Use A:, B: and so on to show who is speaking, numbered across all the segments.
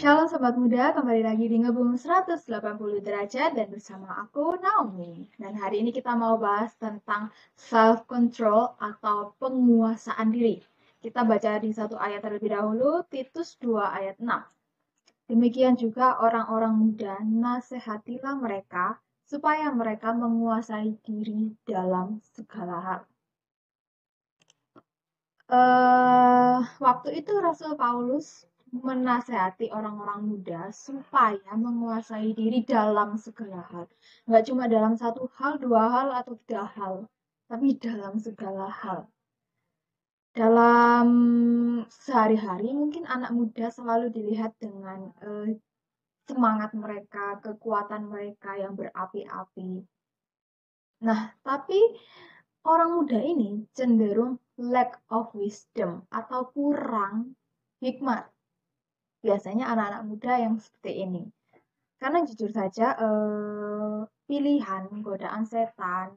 A: Shalom Sobat Muda, kembali lagi di Ngebum 180 derajat dan bersama aku Naomi. Dan hari ini kita mau bahas tentang self-control atau penguasaan diri. Kita baca di satu ayat terlebih dahulu, Titus 2 ayat 6. Demikian juga orang-orang muda, nasihatilah mereka supaya mereka menguasai diri dalam segala hal. Waktu itu Rasul Paulus menasehati orang-orang muda supaya menguasai diri dalam segala hal. Nggak cuma dalam satu hal, dua hal, atau tiga hal, tapi dalam segala hal. Dalam sehari-hari mungkin anak muda selalu dilihat dengan semangat mereka, kekuatan mereka yang berapi-api. Nah, tapi orang muda ini cenderung lack of wisdom atau kurang hikmat. Biasanya anak-anak muda yang seperti ini. Karena jujur saja, pilihan, godaan setan,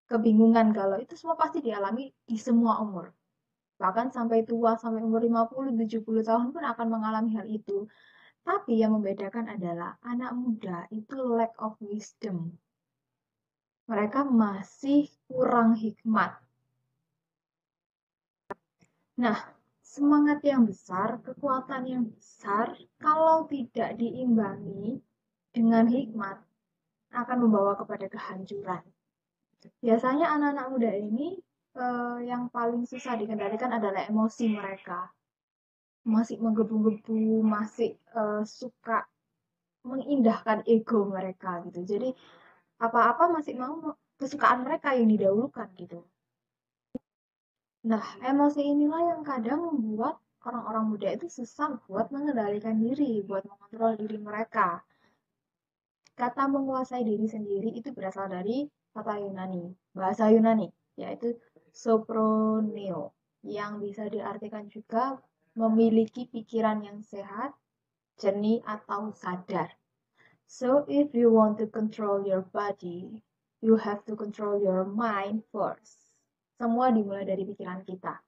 A: kebingungan galau itu semua pasti dialami di semua umur. Bahkan sampai tua, sampai umur 50, 70 tahun pun akan mengalami hal itu. Tapi yang membedakan adalah anak muda itu lack of wisdom. Mereka masih kurang hikmat. Nah, semangat yang besar, kekuatan yang besar, kalau tidak diimbangi dengan hikmat, akan membawa kepada kehancuran. Biasanya anak-anak muda ini yang paling susah dikendalikan adalah emosi mereka. Masih menggebu-gebu, masih suka mengindahkan ego mereka gitu. Jadi apa-apa masih mau kesukaan mereka yang didahulukan gitu. Nah, emosi inilah yang kadang membuat orang-orang muda itu susah buat mengendalikan diri, buat mengontrol diri mereka. Kata menguasai diri sendiri itu berasal dari kata Yunani, bahasa Yunani, yaitu soproneo, yang bisa diartikan juga memiliki pikiran yang sehat, jernih, atau sadar. So, if you want to control your body, you have to control your mind first. Semua dimulai dari pikiran kita.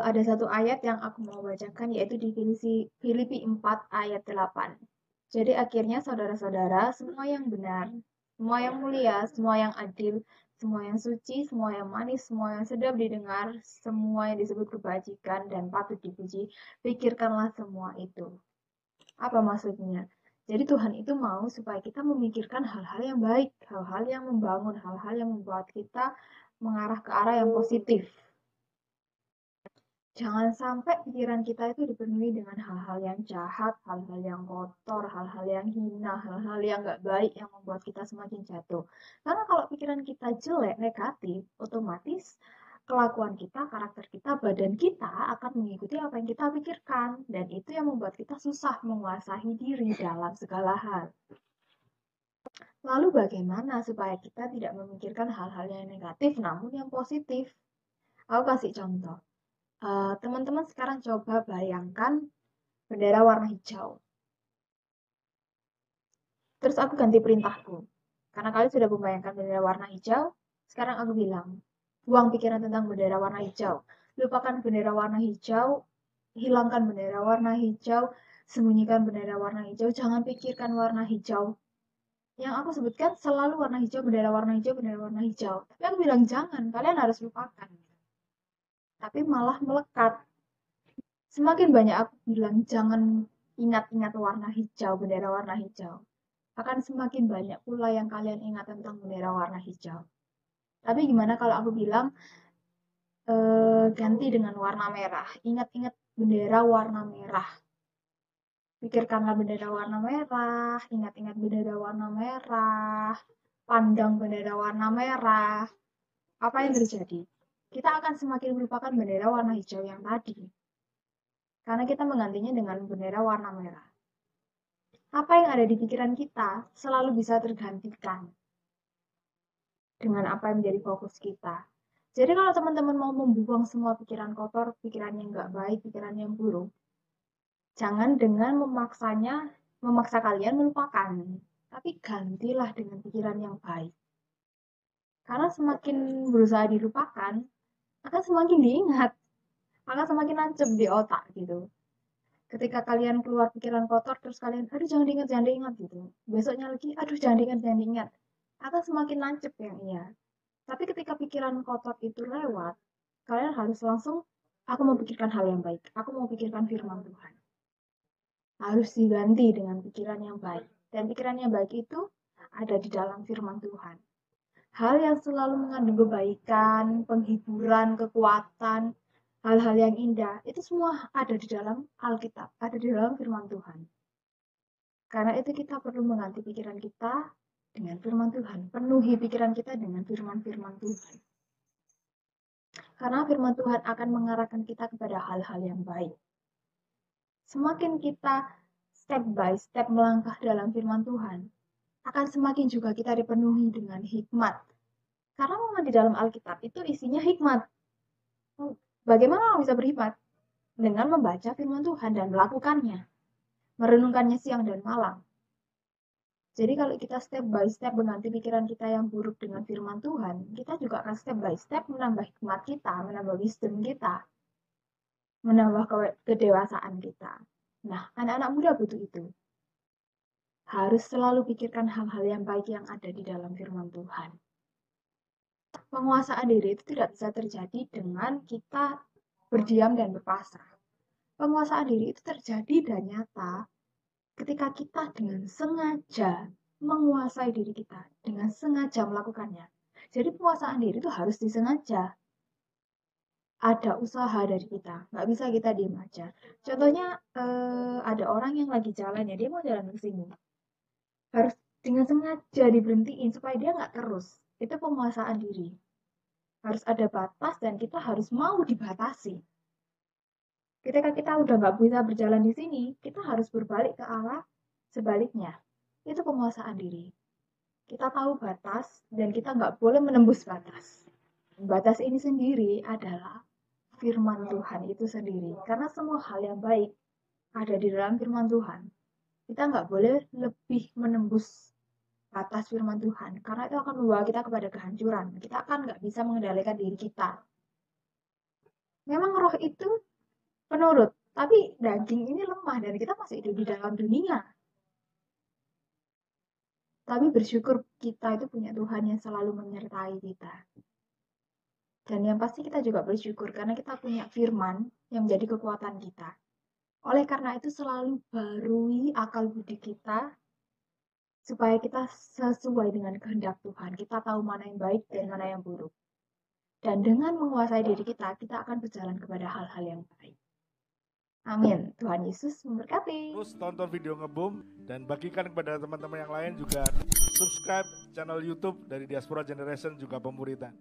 A: Ada satu ayat yang aku mau bacakan, yaitu di Filipi 4 ayat 8. Jadi akhirnya saudara-saudara, semua yang benar, semua yang mulia, semua yang adil, semua yang suci, semua yang manis, semua yang sedap didengar, semua yang disebut kebajikan dan patut dipuji, pikirkanlah semua itu. Apa maksudnya? Jadi Tuhan itu mau supaya kita memikirkan hal-hal yang baik, hal-hal yang membangun, hal-hal yang membuat kita mengarah ke arah yang positif. Jangan sampai pikiran kita itu dipenuhi dengan hal-hal yang jahat, hal-hal yang kotor, hal-hal yang hina, hal-hal yang nggak baik yang membuat kita semakin jatuh. Karena kalau pikiran kita jelek, negatif, otomatis kelakuan kita, karakter kita, badan kita akan mengikuti apa yang kita pikirkan. Dan itu yang membuat kita susah menguasai diri dalam segala hal. Lalu bagaimana supaya kita tidak memikirkan hal-hal yang negatif namun yang positif? Aku kasih contoh. Teman-teman sekarang coba bayangkan bendera warna hijau. Terus aku ganti perintahku. Karena kalian sudah membayangkan bendera warna hijau, sekarang aku bilang, buang pikiran tentang bendera warna hijau. Lupakan bendera warna hijau, hilangkan bendera warna hijau, sembunyikan bendera warna hijau, jangan pikirkan warna hijau. Yang aku sebutkan selalu warna hijau, bendera warna hijau, bendera warna hijau. Tapi aku bilang jangan, kalian harus lupakan. Tapi malah melekat. Semakin banyak aku bilang jangan ingat-ingat warna hijau, bendera warna hijau, akan semakin banyak pula yang kalian ingat tentang bendera warna hijau. Tapi gimana kalau aku bilang ganti dengan warna merah, ingat-ingat bendera warna merah. Pikirkanlah bendera warna merah, ingat-ingat bendera warna merah, pandang bendera warna merah. Apa yang terjadi? Kita akan semakin melupakan bendera warna hijau yang tadi. Karena kita menggantinya dengan bendera warna merah. Apa yang ada di pikiran kita selalu bisa tergantikan dengan apa yang menjadi fokus kita. Jadi kalau teman-teman mau membuang semua pikiran kotor, pikiran yang nggak baik, pikiran yang buruk, jangan dengan memaksa kalian melupakan, tapi gantilah dengan pikiran yang baik. Karena semakin berusaha dilupakan, akan semakin diingat. akan semakin nancep di otak gitu. Ketika kalian keluar pikiran kotor, terus kalian, aduh jangan diingat gitu. Besoknya lagi, aduh jangan diingat. Akan semakin nancep yang iya. Tapi ketika pikiran kotor itu lewat, kalian harus langsung, aku mau pikirkan hal yang baik. Aku mau pikirkan firman Tuhan. Harus diganti dengan pikiran yang baik. Dan pikiran yang baik itu ada di dalam firman Tuhan. Hal yang selalu mengandung kebaikan, penghiburan, kekuatan, hal-hal yang indah, itu semua ada di dalam Alkitab, ada di dalam firman Tuhan. Karena itu kita perlu mengganti pikiran kita dengan firman Tuhan. Penuhi pikiran kita dengan firman-firman Tuhan. Karena firman Tuhan akan mengarahkan kita kepada hal-hal yang baik. Semakin kita step by step melangkah dalam firman Tuhan, akan semakin juga kita dipenuhi dengan hikmat. Karena memang di dalam Alkitab itu isinya hikmat. Bagaimana orang bisa berhikmat? Dengan membaca firman Tuhan dan melakukannya. Merenungkannya siang dan malam. Jadi kalau kita step by step mengganti pikiran kita yang buruk dengan firman Tuhan, kita juga akan step by step menambah hikmat kita, menambah wisdom kita, menambah kedewasaan kita. Nah, anak-anak muda butuh itu. Harus selalu pikirkan hal-hal yang baik yang ada di dalam firman Tuhan. Penguasaan diri itu tidak bisa terjadi dengan kita berdiam dan berpasrah. Penguasaan diri itu terjadi dan nyata ketika kita dengan sengaja menguasai diri kita, dengan sengaja melakukannya. Jadi penguasaan diri itu harus disengaja. Ada usaha dari kita, nggak bisa kita diem aja. Contohnya ada orang yang lagi jalan ya, dia mau jalan ke sini. Harus dengan sengaja diberhentiin supaya dia nggak terus. Itu penguasaan diri. Harus ada batas dan kita harus mau dibatasi. Ketika kita udah nggak bisa berjalan di sini, kita harus berbalik ke arah sebaliknya. Itu penguasaan diri. Kita tahu batas dan kita nggak boleh menembus batas. Batas ini sendiri adalah firman Tuhan itu sendiri. Karena semua hal yang baik ada di dalam firman Tuhan. Kita nggak boleh lebih menembus batas firman Tuhan. Karena itu akan membawa kita kepada kehancuran. Kita akan nggak bisa mengendalikan diri kita. Memang roh itu penurut, tapi daging ini lemah dan kita masih hidup di dalam dunia. Tapi bersyukur kita itu punya Tuhan yang selalu menyertai kita. Dan yang pasti kita juga bersyukur karena kita punya firman yang menjadi kekuatan kita. Oleh karena itu selalu barui akal budi kita supaya kita sesuai dengan kehendak Tuhan. Kita tahu mana yang baik dan mana yang buruk. Dan dengan menguasai diri kita, kita akan berjalan kepada hal-hal yang baik. Amin. Tuhan Yesus memberkati.
B: Terus tonton video Ngeboom dan bagikan kepada teman-teman yang lain, juga subscribe channel YouTube dari Diaspora Generation juga Pemuritan.